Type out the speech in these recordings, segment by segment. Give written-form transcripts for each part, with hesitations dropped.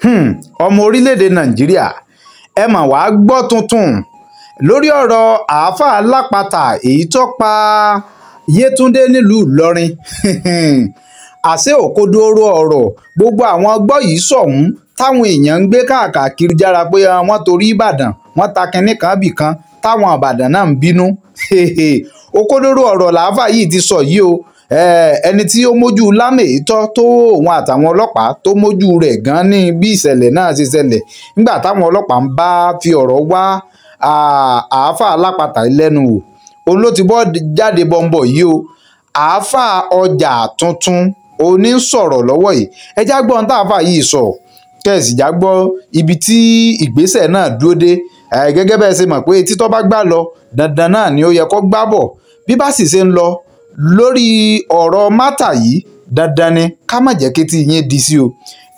ọmọ orílẹ̀-èdè Nàìjíríà ẹ mà wá gbọ́ tuntun lórí ọ̀rọ̀ àáfàá alápatà èyí tó pa Yétúndé nílùú Ìlọrin. Àṣé òkodoro ọ̀rọ̀ gbogbo àwọn gbọ́ yìí sọ̀hún táwọn èèyàn ń gbé káàkiri jára pé wọ́n torí Ìbàdàn wọ́n ta kinní kan bì kan táwọn Ìbàdàn náà ń bínú. Òkodoro ọ̀rọ̀ làáfàá yìí ti sọ yìí o. Ẹni tí ó mójú lámèétọ́ tó òun àtàwọn ọlọ́pàá tó mójú rẹ̀ gan ní bí ìṣẹ̀lẹ̀ náà ṣe ṣẹlẹ̀ nígbà táwọn ọlọ́pàá ń bá fi ọ̀rọ̀ wá àáfàá alápatà lẹ́nu wò. Òun ló ti bọ́ jáde bọ́ńbọ̀ yìí o. Àáfàá ọjà tuntun òní ń sọ̀rọ̀ lọ́wọ́ yìí. Ẹ já gbọ́ ohun táàfàá yìí sọ kẹ́sì já gbọ́ ibi tí ìgbésẹ̀ náà dúró dé. Gẹ́gẹ́ bẹ́ẹ̀ ṣe mọ̀ pé títọ́ bá gbà lọ dandan náà ni ó yẹ kó gbá bọ̀. Bí bá sì ṣe ń lọ lórí ọ̀rọ̀ mátà yìí dandan ni ká má jẹ́ kí tí yín di sí o.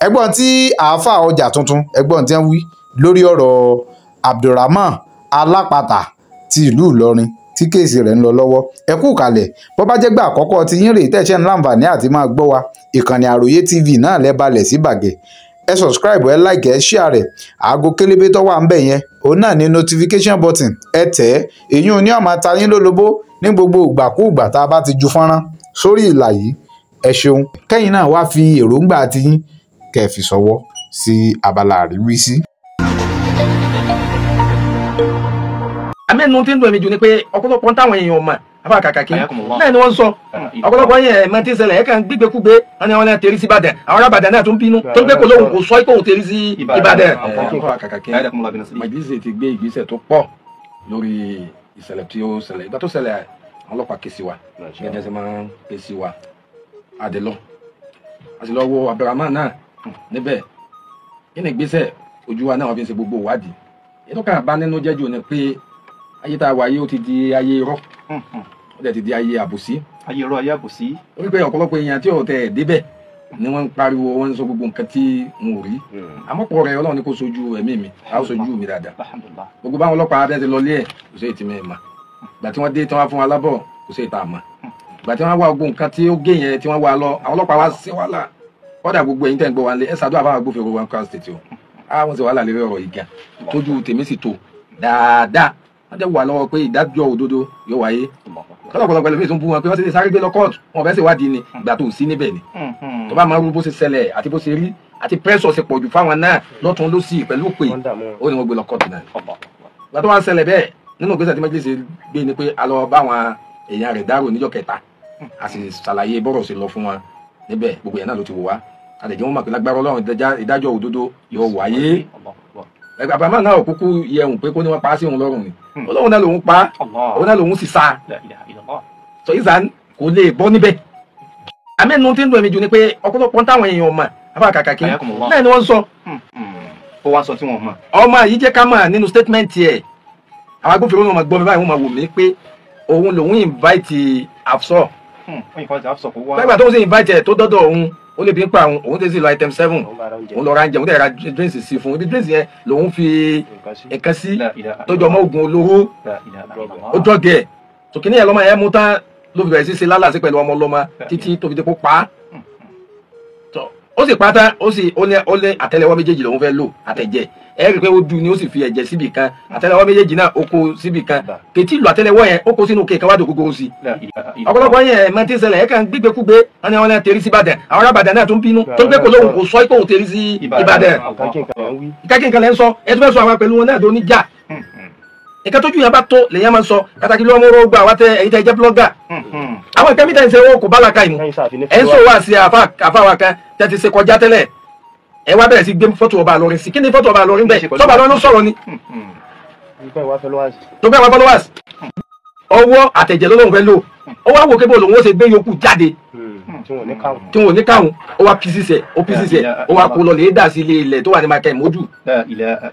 Ẹgbọ́n tí àáfàá ọjà tuntun ẹgbọ́n tí wọ́n wí lórí ọ̀rọ̀ Abdulrahman alápatà ti ìlú Ìlọrin tí kéèsì rẹ̀ ń lọ lọ́wọ́. Ẹ kú kalẹ̀ bó bá jẹ́ gbà àkọ́kọ́ tí yín rèé tẹ̀sẹ̀ ń láǹfààní àti máa gbọ́ wa ìkànnì Àròyé TV náà lẹ́balẹ̀ sí bàgẹ́. Ẹ subscribe, ẹ like, ẹ share rẹ̀. Aago kélébé tó wà ń bẹ̀ yẹn òun náà ní notification button ẹ tẹ̀ ẹ́. Èyí ò ní ọ̀ma ta yín lólobó ní gbogbo ìgbàkúùgbà tá a bá ti ju fọ́nrán sórí ìlà yìí. Ẹ ṣeun kẹ́yìn náà wá fi èròǹgbà tiyín kẹ́ fi ṣọwọ́ sí abala àríwísí. Àmẹ́nu tí ń dùn mí jù ni pé ọ̀pọ̀lọpọ̀ táwọn èèyàn mọ̀ àbá kàkàkí náà ni wọ́n ń sọ ọ̀pọ̀lọpọ̀ yẹn mọ̀ tí ń ṣẹlẹ̀ ẹ̀ kàn gbígbékúgbé wọn ni wọn náà tẹ̀rí sí Ìbàdàn àwọn arábàdàn náà tún bínú tó gbé kò lóhùn kò sọ pé òun tẹ̀rí sí Ìbàdàn. Màjíṣẹ́ ti gbé ìgbésẹ̀ tó pọ̀ lórí ìṣẹ̀lẹ̀ tí ó ṣẹlẹ̀ ìgbà tó ṣẹlẹ̀ àwọn ọlọ́pàá ké sí wa gẹ́gẹ́ ṣe máa ń ké sí wa àdèlọ́ àti lọ́wọ́ Abdulrahman náà níbẹ̀ kí ni ìgbésẹ̀ ojú wa náà wọ́n fi ń ṣe gbogbo ìwádìí ètò kan bá nínú jẹ́jú ni pé ayé tá a wáyé ó ti di ayé irọ́ ó dẹ̀ ti di ayé àbòsí. Ayé irọ́ ayé àbòsí. ó rí pé ọ̀pọ̀lọpọ̀ èèyàn tí ò tẹ̀ débẹ̀ ni wọ́n ń pariwo wọ́n ń sọ gbogbo nǹkan tí wọn ò rí. àmọ́pọ̀ rẹ̀ Ọlọ́run ní kó sojú ẹ̀mí mi a ó sojú mi dáadáa. gbogbo báwọn ọlọ́pàá abẹ́ ti lọ lé ẹ̀ kò sí ètí mẹ́ẹ̀mà. ìgbà tí wọ́n dé tí wọ́n fún wa lábọ̀ kò sí ètà àmọ́. ìgbà tí wọ́n wá gbogbo nǹkan tí ó gé yẹn tí wọ́n wá lọ àwọn ọlọ́pàá wá sí wàhálà kọ́dà gbogbo ẹ̀yin tẹ̀ ń gbọ́ wa lé ẹ̀ ṣàdúrà fáwọn agbófinró wa ń kọ́ state o. àwọn sì wàhálà lórí ọ̀rọ̀ yìí gan tójú tèmi sì tó dáadáa wọ́n jẹ́ wà lọ́wọ́ pé ìdájọ́ òdodo yóò wáyé kọ́lọ̀kọ́lọ̀ pẹ̀lú ìfún bú wọn pé wọ́n ti lè sáré gbé lọ kóòtù wọn fẹ́ ṣèwádìí ni ìgbà tó sí níbẹ̀ ni tó bá máa rú bó ṣe ṣẹlẹ̀ àti bó ṣe rí àti pẹ́sọ̀ ṣe pọ̀jù fáwọn náà lọ́tún lósì pẹ̀lú òpè ó ní wọ́n gbé lọ kóòtù náà ìgbà tó wá ṣẹlẹ̀ bẹ́ẹ̀ nínú ìgbésẹ̀ tí Májíṣẹ́ gbé ni pé a lọ bá àwọn èèyàn rẹ̀ dárò níjọ́ kẹta a sì ṣàlàyé bọ́rọ̀ ṣe lọ fún wọn níbẹ̀ gbogbo èèyàn náà ló ti wò wá a lè jẹ́ wọn mọ̀ pé lágbára Ọlọ́run ìdájọ́ òdodo yóò wáyé Abdulrahman náà kúkú yẹun pé kó ní wọn pa á sí òun lọ́rùn ni Ọlọ́run náà lòun pa òun náà lòun sì sa sọ ìzàn kò lè bọ́ níbẹ̀. Àmẹ́nu tí ń dùn mí jù ni pé ọ̀pọ̀lọpọ̀ táwọn èèyàn mọ̀ àbá kàkàkí náà ni wọ́n ń sọ. Ó wá sọ tí wọ́n mọ̀. ọmọ yìí jẹ́ ká mọ̀ nínú statement ẹ̀ àwọn agbófinró wọn gbọ́ mi báyìí wọ́n máa wò mí pé òun lòun invite Afsọ. Nígbà tó ń ṣe invite ẹ̀ tó dọ́dọ̀ òun ó lè bí ń pa òun tẹ̀ sí lọ item 7 òun lọ ra oúnjẹ òun tẹ̀ ra drinks sí fún ibi drinks yẹn lòun fi nǹkan sí tó jọ mọ́ oògùn olóró ó dọ́gẹ̀ tòkìní ẹ̀ lọ́mọ ẹ̀ mú tán ló fi bẹ̀rẹ̀ sí ṣe lálàsí pẹ̀lú ọmọ ọlọ́mọ títí tó fi dé kó pa á ó sì pa tán ó ní àtẹ́lẹwọ́ méjèèjì lòun fẹ́ lò àtẹ̀jẹ̀ ẹ rí i pé ó du ni ó sì fi ẹ̀jẹ̀ síbì kan àtẹ́lẹwọ́ méjèèjì náà ó kó síbì kan kètí ìlú àtẹ́lẹwọ́ yẹn ó kó sínú kéèkan wádìí ògógóró sí ọ̀pọ̀lọpọ̀ yẹn mọ tí ń ṣẹlẹ̀ ẹ kàn gbígbékúgbé wọn ni wọn náà tẹ̀rí sí Ìbàdàn àwọn arábàdàn náà tún bínú tó gbé kò lóhùn kò sọ pé òun tẹ̀rí sí Ìbàdàn ìkákí nǹkan lẹ́ ń sọ ẹ tó fẹ́ sọ àwọn pẹ̀lú wọn náà tó ní jà nǹkan tójú yẹn bá tó lèyàn máa ń sọ kàtàkì lọ́wọ́ mọ́rọ́ gbà wá tẹ ẹ̀yin tẹ́ jẹ́ blọ́gà àwọn ìkẹ́mí tẹ́ ń ṣe owó kò bá làkà ìmú ẹ̀ ń sọ wá sí àfáwà kan tẹ́ ti ṣe kọjá tẹ́lẹ̀ ẹ wá bẹ̀rẹ̀ sí gbé fọ́tò ọba àlọ́rin sí kí ni fọ́tò ọba àlọ́rin bẹ́ẹ̀ tọ́ba àlọ́rin ló sọ̀rọ̀ ni tó bẹ́ẹ̀ wá followers ọwọ́ àtẹ̀jẹ̀ lọ́lọ́run fẹ́ lò ó wá wò kébò lòun ó ṣe gbé yòókù jáde tí wọn ò ní káwọn ó wá pieces ó wá kó lọ lè dà sí ilẹ̀ tó wà ní Michael Modu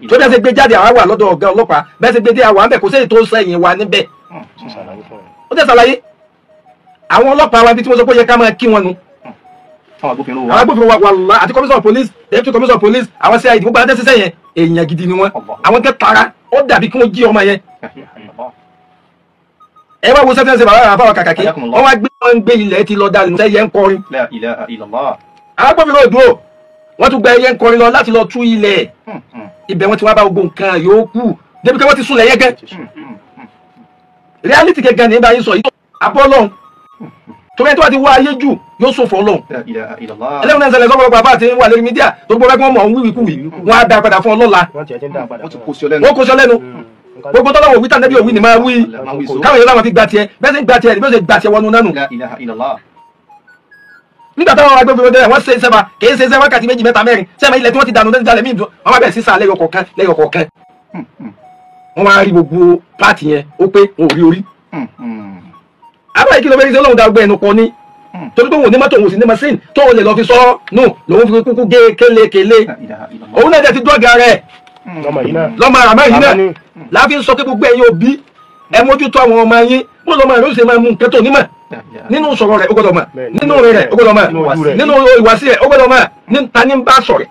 tó bẹ́ẹ̀ ṣe gbé jáde àwa wà lọ́dọ̀ ọ̀gá ọlọ́pàá bẹ́ẹ̀ ṣe gbé dé àwọn àbẹ̀ kò sẹ́yìn tó sẹ́yìn wa níbẹ̀ ó tẹ̀ ṣàlàyé àwọn ọlọ́pàá wa ibi tí wọ́n sọ pé ó yẹ ká máa kí wọn nu àwọn agbófinró wa wàlá àti commissioner of police deputy commissioner of police àwọn CID gbogbo adé ṣiṣẹ́ yẹn èèyàn gidi ni wọ́n àwọn kẹ́ tara ó dàbí kí wọ́n jí ọmọ yẹn ẹ wá wo sẹ́fẹ̀nsẹ̀ bàbá àbáwọ̀ kàkàkí wọ́n wá gbé ilẹ̀ ti lọ dànù sẹ́yẹ ń kọrin àwọn agbófinró ìdúró wọ́n tún gba ẹyẹ ń kọrin lọ láti lọ tú ilẹ̀ ibẹ̀ wọ́n ti wá bá gbogbo nǹkan yòókù débi pé wọ́n ti súnlẹ̀ yẹ́gẹ́ reality gẹ́gẹ́ ní báyìí sọ yìí abọ́ lọ́hùn torí ẹni tó bá ti wá ayé jù yóò sòfò lọ́hùn ẹlẹ́wọ̀n náà ṣẹlẹ̀ sọ́kọ̀lọ́pọ̀ àbá àti wà lórí mídíà tó gbọ́ bẹ́ẹ̀ wọ́n mọ̀ ń wíwìkúwì wọ́n á dá padà fún ọlọ́la wọ́n kó sọ lẹ́nu gbogbo tọ́lọ́wọ̀ wí tànẹ́bí òwì ni máa wí káwọn èèyàn láwọn fi gba tiẹ̀ bẹ́ẹ̀ sì ń gba tiẹ̀ bí ó ṣe gba tiẹ̀ wọnú nánu nígbà táwọn agbófinró dẹ́rẹ̀ wọ́n ṣe iṣẹ́ wa kì í ṣe iṣẹ́ wákàtí méjì mẹ́ta mẹ́rin sẹ́mi ilẹ̀ tí wọ́n ti dànù lẹ́sìn jalè míì wọ́n wá bẹ̀rẹ̀ sí sáà lẹ́yọ kọ̀ọ̀kan wọ́n wá rí gbogbo páàtì yẹn ó pé wọn ò rí orí àbáyé kí ló fẹ́ ṣe lóhùn dàgbẹ́ ẹnu kan ní torí pé òun ní mọ́tò òun sì ní machine tó o lè lọ fi sọ nù lòun fi kúkú gé kélékélé òun náà jẹ́ ti dọ́gà rẹ̀ lọ́mọ àràmọ́ yìí náà láàfin sọ pé gbogbo ẹ̀yin òbí ẹ mójútó àwọn ọmọ yín bó lọ́mọ rẹ̀ ó sì máa mú nǹkan tó nímọ̀ nínú sọ̀rọ̀ rẹ̀ ó gbọ́dọ̀ mọ̀ nínú rẹ̀ rẹ̀ ó gbọ́dọ̀ mọ̀ nínú ìwàsí rẹ̀ ó gbọ́dọ̀ mọ̀ ní ta ní bá sọ̀rẹ̀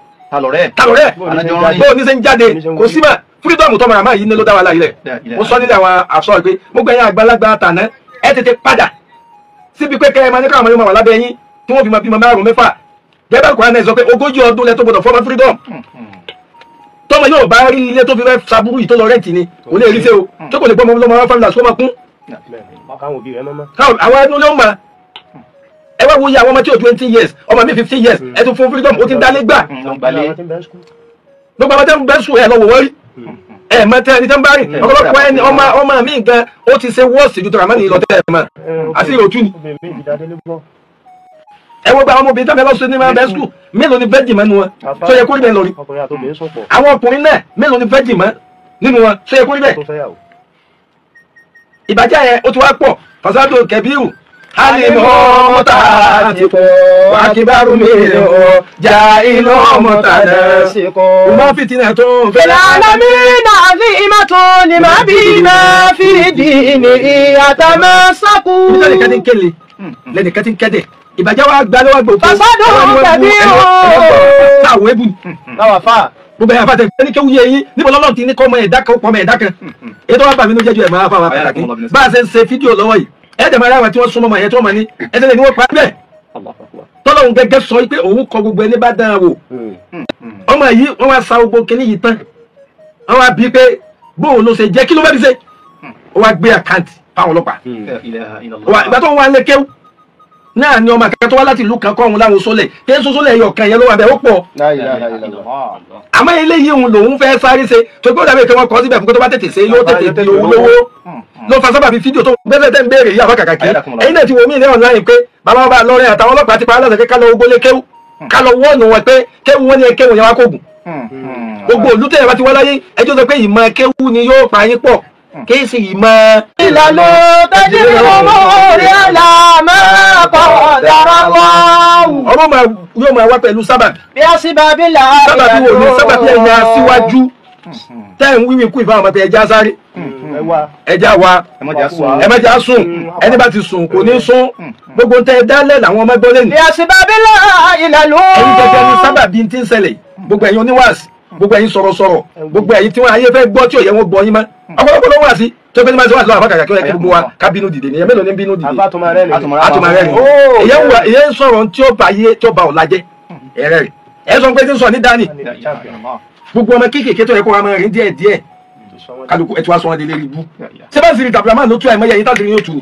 talọ̀rẹ́ bó ní ṣe ń jáde kò sí mà fúrídọ̀mù tọ́mọ àràmọ́ yìí ní ló dá wa láyé rẹ̀ mo sọ nílẹ̀ àwọn àṣọ pé gbogbo ẹ̀yin àgbàlagbà tàná ẹ tètè padà síbi pé kẹ́ ẹ máa ní káwọn ọmọ yóò máa wà lábẹ́ yín tí wọ́n fi máa bímọ márùn mẹ́fà gẹ́gẹ́ bí Kùránì sọ pé 40 ọdún lẹ tó gbọdọ̀ fọ́mọ freedom tọ́mọ yóò bá rí ilé tó fi fẹ́ saburú yìí tó lọ rẹ́ǹtì ni kò lè rí sí o tó kò lè gbọ́mọ lọ́mọ wọn fámìlà sọ́mọ kún àwọn ẹnu ló ń ma ẹ wá wo iye àwọn ọmọ tí ò 20 years ọmọ mi 15 years ẹ tún fún freedom ó ti ń dálé gbà gbogbo àwọn tẹ́ ń bẹ́ sùn ẹ lọ wò wọ́n rí ẹ mọ tẹ ẹni tẹ́ ń bá rìn ọ̀pọ̀lọpọ̀ ẹni ọmọ mi gan ó ti ṣe wọ́ọ̀sì ju Dramani lọ tẹ́ ẹ mọ àti ìròtú ni ẹ wo gba àwọn ọmọbìnrin tàbí ẹlọ́sọ ní bẹ́ẹ̀ skul mélòó ni virgin mọ́ nínú wọn tó yẹ kó rí bẹ́ẹ̀ lórí àwọn ọkùnrin náà mélòó ni virgin mọ́ nínú wọn tó yẹ kó rí bẹ́ẹ̀ ìbàjẹ́ yẹn ó ti wá pọ̀ fasado kẹbíru alimọ mọta ti pọ̀ wákìbárù mi ò já iná mọta náà sí kọ. ọmọ fìtínà tó ń fẹ́. ìlànà mi náà fi ìmọ̀ tó ní má bí máa fi di ní ìyàtọ̀ sákú. nígbà nìkan ti ń kéle lẹ́nìkan ti ń kẹ́dẹ̀ ìbàjẹ́ wa gba lọ́wọ́ gbòòfò. fasado kẹbíru. táwọn ebù láwa fà. gbogbo ẹ̀yà fàtẹ̀ ẹni kéwú yẹ yín níbo lọ́lọ́ ti ní kọ́ ọmọ ẹ̀dá kan ọmọ ẹ̀dá kan ètò wa bà mí ló jẹ́jú ẹ̀ máa fà wá pàtàkì bá a ṣe ń ṣe fídíò lọ́wọ́ yìí ẹ̀ẹ́dẹ̀ máa rí àwọn tí wọ́n súnmọ́ ọmọ yẹn tí wọ́n mọ̀ ní ẹ̀ẹ́dẹ̀ ni wọ́n pa bẹ́ẹ̀ tọ́lọ́hún gẹ́gẹ́ sọ pé òun kọ gbogbo ẹni bá dán an wò ọmọ yìí wọ́n wá sa gbogbo kinní yìí tán wọ́n wá bí pé bóun ló ṣe jẹ́ kí ló fẹ́ fi ṣe ó wá gbé àkáǹtì fáwọn ọlọ́pàá ìgbà tó ń wá lé kéwú náà ni ọmọ akẹ́kọ̀ọ́ tó wá láti ìlú kan kọ́ òun láwọn sólẹ̀ kí n sólẹ̀ ẹyọ kan yẹn ló wà bẹ́ẹ̀ ó pọ̀ àmọ́ eléyìí òun lòun fẹ́ sáré ṣe tó gbọ́dọ̀ bẹ́ẹ̀ kí wọ́n kọ́ síbẹ̀ fún pé tó bá tètè ṣe yóò tètè di owó lówó ló fa sábàbí fídíò tó gbẹ́sẹ̀ tẹ́ ń béèrè yìí àwọn kàkàkí ẹ̀yin náà ti wo mí ní online pé bàbá wọn bá lọ́rẹ́ àtàwọn ọlọ́pàá ti pa aláṣẹ pé ká lọ gbólé kéwù ká lọ wọ́ọ̀nù wọn pé kéwù wọn ni kéwù yẹn wá kóògùn gbogbo olùtẹ̀yẹ̀ bá ti wá láyé ẹjọ́ sọ pé ìmọ̀ kéwù ni yóò pa yín pọ̀ kí sì ìmọ̀. ìlànà tẹ́jú ọmọ orí àlàmọ́ kọ́ dára wọ́ọ̀wù. ọ̀rọ̀ yóò máa wá pẹ̀lú sábàbí. bí a sì bá bí là á rí sábàbí wo ni sábàbí ẹ̀yìn aṣíwájú tẹ́ ń wíwí kú ìfáwọn ọmọ pé ẹja sáré ẹja wa ẹ mẹ́jà sùn ẹni bá ti sùn kò ní sún gbogbo tẹ dálẹ̀ làwọn ọmọ gbọ́ lẹ́nu. bí a sì bá bí là ìlànà. ẹ̀yin gẹ́gẹ́ ni sábàbí ti ń ṣẹlẹ̀ gbogbo ẹ̀yin oníwàásì gbogbo ẹ̀yin sọ̀rọ̀sọ̀rọ̀ gbogbo ẹ̀yin tí wọ́n ayé fẹ́ gbọ́ tí ò yẹ wọ́n gbọ́ yín mọ́ ọ̀pọ̀lọpọ̀ ló wà sí tó fẹ́ ní máa ṣe wà lọ́wọ́ àbákàkà kí ó yẹ kí gbogbo wa ká bínú dìde nìyẹn mélòó ní bínú dìde àtùmọ̀rẹ́ rẹ̀ ìyẹn ń sọ̀rọ̀ tí ó bá yé tí ó bá ọ̀la jẹ́ ẹ̀rẹ́ rẹ̀ ẹ̀ sọ pé tí ń sọ ní dání gbogbo ọmọ kéékèèké tó yẹ kó wa máa rìn díẹ̀ díẹ̀ kálukú ẹ̀ tí wàá sọ wọn délé rí bú sẹ́fẹ̀sì Abdulrahman ló tú àìmọye yìí tàbí yóò tú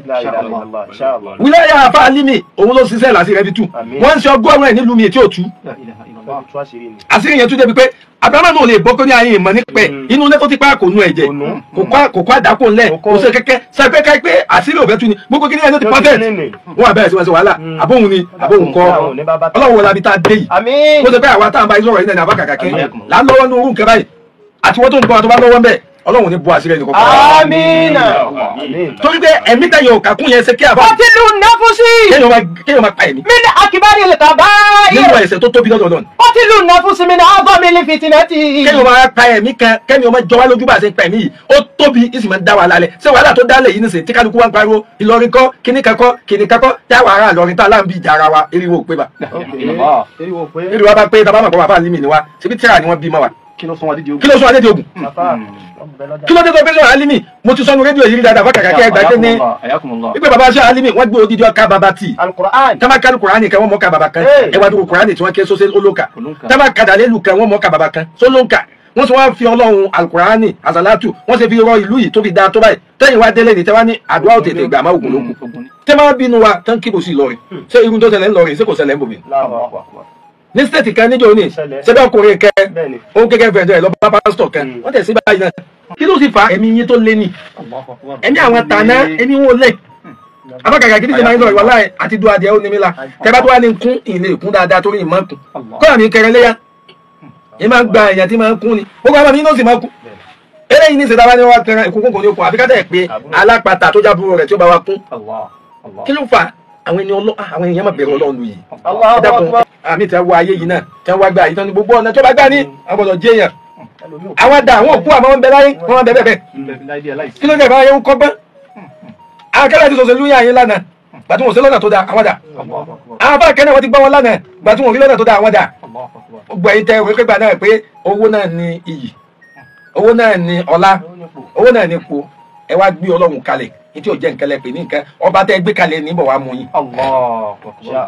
wíláyà àfa alimi òun ló ṣiṣẹ́ làásì rẹ̀ fi tú wọ́n ń ṣe ọgọ́rùn-ún ẹ̀ nílùú mi tí ò tú àṣírí yẹn tún débi pé Abdulrahman náà lè bọ́ pé ní ayé ìmọ̀ nípẹ̀ inú ilé tó ti pa kò nu ẹ̀jẹ̀ kò kọ́ àdákò ńlẹ̀ kò ṣe kẹ́kẹ́ sẹ́pẹ́ ká pé àṣírí òfẹ́ tú ni gbogbo kí ni ẹni tó ti pọ́fẹ́ wọn àbẹ̀rẹ̀ sí wọn ṣe wàhálà àbóhun ni àbóhun kọ́ ọlọ́run wọlé abita dé yìí kó ṣe pé àwa táwọn bá yín sọ̀rọ̀ yìí náà ní abákàkàkẹ́ là ń lọ́wọ́ ní orú nǹkan báyìí àti wọ́n tó ń bọ́ àtọ́ bá lọ́wọ́ ń bẹ̀ ọlọ́run ní bu àṣírí ẹni kọ̀ọ̀kan. àmín. torí pé ẹ̀mí tẹ̀yìn òkà kún yẹn ṣe kí àbá. ọtílù nẹ́fúsí. kéèyàn máa pa ẹ̀mí. mi ní akibari lè kà báyìí. nínú ẹ̀ṣẹ̀ tó tóbi lọ́dọ̀ náà. ọtílù nẹ́fúsí mi ní ọgọ́ mi ní fìtínẹ́tì. kéèyàn máa pa ẹ̀mí kan kẹ́mi ọmọ jọ wá lójú bá a ṣe ń pa ẹ̀mí yìí ó tóbi ìsì máa ń dá wàhálà lẹ̀ ṣé wàhálà tó dálẹ̀ yìí nìsín tí kálukú wá ń pariwo Ìlọrin kọ́ kíní kakọ́ kíní kakọ́ táwa ará Ìlọrin tá láǹbì ìjà ara wa eriwo pé bá. eriwo bá pé tábà mọ̀ pé bàbá àlímì ni wa ṣebí tíra ni wọ́n bí mọ́ wa kí ló sún adé di ogun. kí ló sún adé di ogun kí ló dé tó gbé sọ Alimi mo ti sọnù rédíò yìí dáadáa fọkàkà kí ẹgbàá tẹ ní wípé bàbá ṣe Alimi wọn gbé odidi ọkà bàbá tì tábà kálù kùránì kan wọn mọ ká bàbá kan ẹwà dúró kùránì tí wọn ké sóṣe olóka tábà kàdálélù kan wọn mọ ká bàbá kan sólóka wọn sọ wọn fi Ọlọ́run alukurani azalatu wọn sì fi rọ ìlú yìí tó fi dáa tó báyìí tẹ̀yìn wá délé ní tẹwá ní àdúrà òtètè gbà má ògùn lókun tẹ máa bínú wa tán kíbo sí Ìlọrin ṣé irun tó ṣẹlẹ̀ ńlọrin ṣé kò ṣẹlẹ̀ ńbòmí. ní stéètì kan níjọ ní ṣẹbẹ ọkùnrin kẹ òun kékeré fẹjọ ẹ lọ bá pásítọ̀ kan wọn tẹ sí báyìí náà kí ló sì fa ẹ̀mí yín tó lé ní ẹ̀mí àwọn tàná ẹ̀mí wọn lẹ abákàkà kí ni ṣe máa ń lọ ìwà láì àti du adìẹ ó ní mi la tẹ bá tó wá ní kún ìlé ìkún dáadáa torí ìmọ̀ kún kọ́ra mi kẹrẹ léyà ẹ máa gba èèyàn tí máa ń kún ni gbogbo àwọn àmì sì máa kún eléyìí ní ìṣèdáwá ni wọn wá kẹran ìkókó kò ní okun àfi ká tẹ̀ pé alápatà tó jábúrò rẹ̀ tí ó bá wa kún kí ló fà àwọn ènìyàn máa bẹ̀rù Ọlọ́run yìí ẹ dákun àmì tí wọ́n wá ayé yìí náà tí wọ́n wá gbà yìí tán ní gbogbo ọ̀nà tó bá gbà ní àgbọ̀dọ̀ jẹ́ èèyàn àwọn dà àwọn òkú àwọn bẹ láyé wọn bẹ bẹ́ẹ̀ kí ló dé bá yẹn ń kọ́gbọ́n àwọn akẹ́lẹ́ ti sọ̀sẹ̀ lóyún àyè lánàá gbàtí wọn ò sí lọ́nà tó da àwọn dà àwọn afá kẹ́nẹ́ wọn ti gbọ́ wọn lánàá gbàtí wọn ò rí lọ́nà tó da àwọn dà gbogbo ẹ̀yin tẹ ìwé pẹ́gbà náà pé owó náà ní iyì owó náà ní ọlá owó náà ní ipò ẹ wá gbé Ọlọ́run kalẹ̀ tí ò jẹ́ nǹkan lẹ pè ní nǹkan ọba tẹ́ gbé kalẹ̀ níbọ̀ wá mú yín.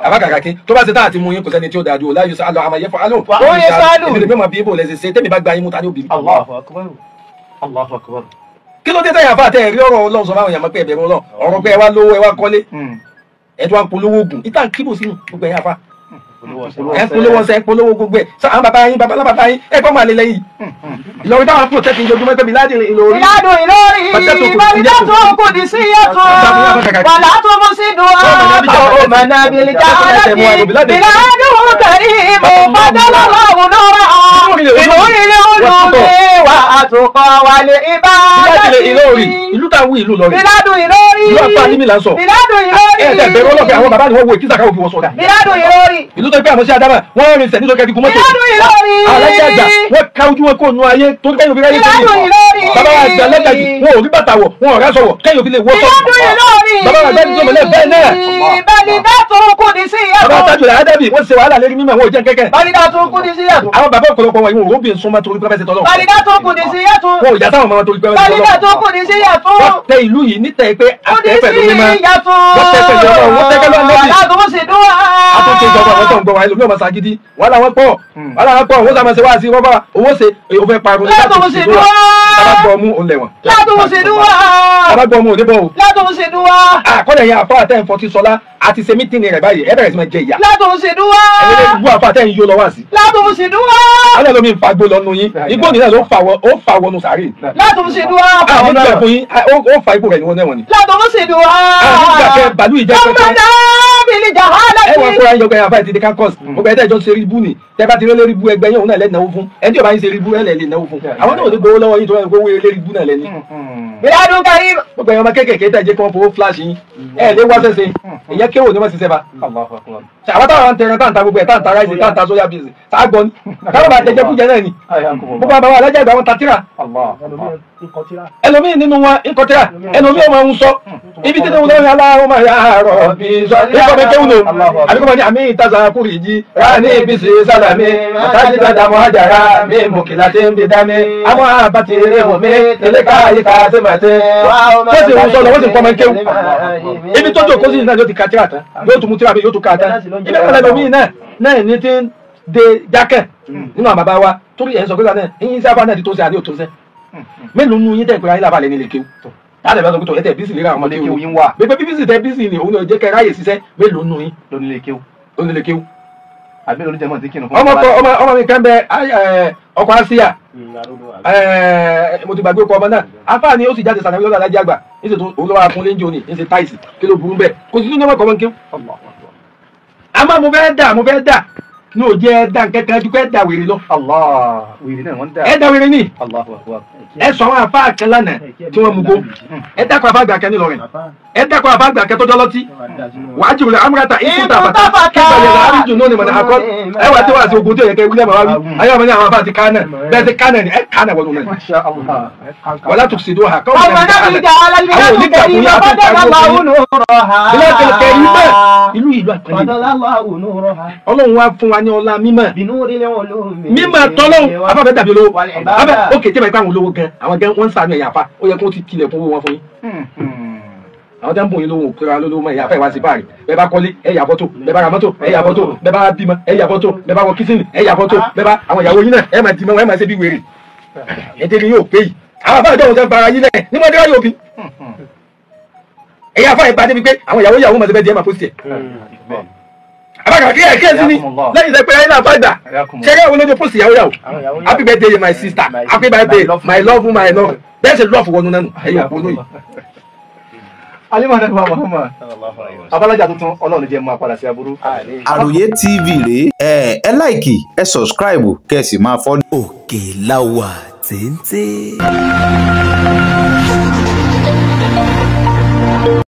àbákàkàkí tó bá ṣe táà ti mú yín kò sẹ́ni tí ó dáa ju láyé sálọ àmọ́ yẹ fún aló. ó yẹ sálù. èmi lè mọ̀ bí ibo lẹ́sẹ̀ ṣe tẹ́mi bá gba yín mú ta ní obìnrin. Allahu akbar. kí ló dé tẹ́yà fà tẹ́ rí ọ̀rọ̀ Ọlọ́run sọ fáwọn èèyàn mọ́ pé ẹ̀bẹ̀rún Ọlọ́run ọ̀rọ̀ pé ẹ wá lówó ẹ wá kọ́lé ẹ tó wá polówó oògùn ìtàn kíbò sínú gbogbo ẹ̀yà fà ẹ polówó ọsẹ ẹ polówó gbogbo ẹ àwọn bàbá yín bàbá yín ẹ gbọ́ máa lé lẹ́yìn Ìlọrin táwọn fún òtẹ́tì ìjọba pé Biladi Ìlọrin ìbálẹ̀ tó kù ní sí yàtọ̀ wàlá tó mú sí dùn ọ́ ọmọnà bìlìjà aláàbí Biladi kẹrí mọ̀ fọdọ́lọ́wọ́ lọ́rọ̀ ìlú ilé olùgbé wà àtùkọ̀ wà lè Ìlọrin ìlú táwọn ìlú lọrin Biladi Ìlọrin ìlú àpá níbi là ń sọ Biladi Ìlọrin ẹ tẹ bẹ̀rù ọlọpẹ àwọn bàbá ni wọn wo ìkísà káwọn fi wọn sọdá Biladi Ìlọrin ìlú tó gbé àwọn sí adama wọn rìn sẹ nítorí kẹfì kúmọtò alájà àgbà wọn ká ojú wọn kó nu ayé tó kẹyìn òfin ráyè sórí bàbá wa àgbà lẹjà jù wọn ò rí bàtà wọ wọn ò rà sọwọ kẹyìn òfin lè wọ sọ bàbá wa àgbà ní sọmọlẹ bẹ́ẹ̀ náà bàbá wa tájú rẹ ádábì wọn ṣe wàhálà lérí mímọ wọn ò jẹ kẹkẹ àwọn bàbá ọ̀pọ̀lọpọ̀ wọn yìí wọn ò róbìn súnmọ́ torí pẹpẹsẹ tọlọ wọn ò yàtọ̀ àwọn ọmọ torí pẹpẹsẹ tọlọ wọn tẹ ìlú yìí nítẹ pé àtẹ pẹ̀lú mímọ́ wọn tẹ pẹ̀lú ọ̀rọ̀ wọn tẹ pẹ̀lú ọlẹbì àtúntò ìjọba àwọn tó ń gbọ́ wa ẹlòmíràn máa ṣàgídí wàhálà wọn pọ̀ wọn sàmọ ṣe wá sí wọn bá owó ṣe òun fẹ́ parun tábàgbọ ọmú òun lẹ̀wọ̀n tábàgbọ ọmú òde bọ o àkọlẹ yẹn àfa àtẹ ìfọtí sọlá àti ṣe mítìnì rẹ báyìí ẹ bẹ̀rẹ̀ sí máa jẹ ìyá ẹlẹgbẹ gbọ àfa àtẹ yìí yóò lọ wá sí alẹ lomi fagbó lọ nu yín igbó nìyẹn ló fà wọnú sàárè àwọn ìgbà fún yín ó fa igbó rẹ ni wọn náà wọn ni àwọn ìgbà kẹ bàálù ìjẹ pẹpẹ ẹ wà kóra yọgbẹ àfa ìdílé kankos gbogbo ẹdẹ ìjọ ń ṣe rí bú ni tẹ bá ti rí lérí bú ẹgbẹ yẹn òun náà lẹ náwó fún ẹni tí ò bá ń ṣe rí bú ẹ lẹ lè náwó fún àwọn náà ò ní gbowó lọ́wọ́ yín tó yẹ kó wé lérí bú náà lẹni. Biladi Karim. gbogbo ẹ̀yàn ọmọ kékèké tẹ̀ jẹ́ kí wọ́n fowó flash yín ẹ lè wá sẹ́sẹ́ ìyẹn kéwò ní wọ́n ti sẹ́fà. àwọn táwọn tẹran táǹtà gbogbo ẹ̀ táǹtà ráìsì táǹtà sóyà bíìsì táàgbọ́n ni káwọn bá tẹ̀jẹ́ kújẹ náà ni gbogbo àbáwọ̀ alájà ìgbà wọn ta tíra ẹlòmíì nínú wọn nkọtíra ẹlòmíì ọmọ ń sọ ibi tí wọn lọ́wọ́ aláwọ̀ máa yà rọ̀ bí sọ ikọ̀ mi kéwù nù àbíkọ́ máa ní àmì ìtazà kúrì jí rà ní ibi sí sálàmì àtàjì dàda mọ́ àjàrà mi mùkìlá tí ń bi dá mi àwọn àbàtì rẹ̀ wọ̀ mí tẹ̀lé káyé ká sí màtí wọ́n sì ń sọ lọ wọ́n sì ń kọ́ máa ń kéwù ibi tó jókòó sí náà yóò ti ka tíra tán yóò tún mú tíra mi yóò tún ka tán ibi kan ẹlòmíì náà ní ti ń de jákẹ́ nínú àwọn bàbá wa torí ẹ̀ ń sọ pé náà ẹ̀yin sábà náà ti tó ṣe àdé òtún sẹ́ mélòó nu yín tẹ̀ pé ayé làbàlẹ̀ ní ilé kéwù láti ẹ̀fẹ́ sọ pé tó ẹ̀ tẹ̀ bísí lera àwọn ọmọdé kéwù yín wà pé bísí tẹ bísí ni òun ni ò jẹ́ kẹ́ ráyè ṣiṣẹ́ mélòó nu yín lónílé kéwù lónílé kéwù. àbí olùjẹ́ mọ̀ sí kí ni fún ọmọ mi kan bẹ ọkọ̀ àṣìyà mo ti gbàgbé ọkọ̀ ọmọ náà afáàní ó sì jáde sànàwí lọ́dọ̀ alájà àgbà níṣẹ́ tó òun lọ́wọ́ akúnlé ń jò ní ṣe táìsì kí ló burú bẹ́ẹ̀ kò sí tún ní ọmọ kọ́mọ́ kéwù. àmọ́ mo fẹ́ dà ní òjẹ́ ẹ̀dá kẹ́kẹ́ ju kẹ́ dà wèrè lọ. wèrè náà wọ́n dà. ẹ̀dá wèrè ni ẹ sọ àwọn afá kan lánàá tí wọ́n mú gbó ẹ dákọ̀ afá àgbà kan ní Ìlọrin ẹ dákọ̀ afá àgbà kan tó jọ lọ́tí wàá jù rẹ̀ amúrata ìkúta àbàtà kí ìgbàlẹ̀ rẹ̀ àríjù náà ni mọ̀nà àkọ́ ẹ wà tí wàá sí ogun tó yẹ kẹ́ wílẹ̀ màá wí ayé ọmọ ní àwọn afá ti kánà bẹ́ẹ̀ ti kánà ni ẹ kánà wọnú náà wàlá tó sì dó ha kọ́ Ọlọ́run wá fún wa ní ọlá mímọ̀ بنور العلوم mímọ̀ tọ́lọ́ afáfẹ́ dàbí olówó والعبادة. abẹ́ òkè tí wọ́n pa àwọn olówó gan àwọn gan wọ́n ń sàánú ẹ̀yà fa ó yẹ kó ti tilẹ̀ fún owó wọn fún yín àwọn tẹ́ ń bò yín lówó òkúra lówó mọ́ ẹ̀yà fẹ́ wá sí báàrí bẹ́ẹ̀ bá kọ́lé ẹ̀yà fọ́tò bẹ́ẹ̀ bá ra mọ́tò ẹ̀yà fọ́tò bẹ́ẹ̀ bá bímọ ẹ̀yà fọ́tò bẹ́ẹ̀ bá wọ kísìnì ẹ̀yà fọ́tò bẹ́ẹ̀ bá àwọn ìyàwó yín náà ẹ̀ máa dìmọ̀ ẹ̀ máa ṣe bí wèrè ẹ̀dẹ́ ni yóò pé yìí àwọn àbájọ òun jẹ́ bara yín lẹ̀ ní mọ́tò yóò bí ẹ̀yà fáyẹ̀ bá débi pé àwọn ìyàwó máa ṣe bẹ́ẹ̀ di ẹ̀ máa pósìtì ẹ̀ àbájọ kí ẹ̀ kí ẹ̀ sí ni lẹ́yìn ìṣẹ́ pé ẹ̀yìn náà fàgbà ṣẹ́gẹ́ àwọn olóde pósìtì ìyàwó happy birthday my sister happy birthday my love my love bẹ́ẹ̀ ṣe lọ́ọ̀fù wọnú nánu ẹ̀yìn òpó lóyìn. alimọ̀ nípa Muhammad abalajà tuntun ọlọ́run jẹ́ máa padà sí aburú. Àròyé TV rèé ẹ láìkì ẹ sọ̀scribe kẹ́ ẹ sì máa fọ́lọ́. Òkè la wà téńté.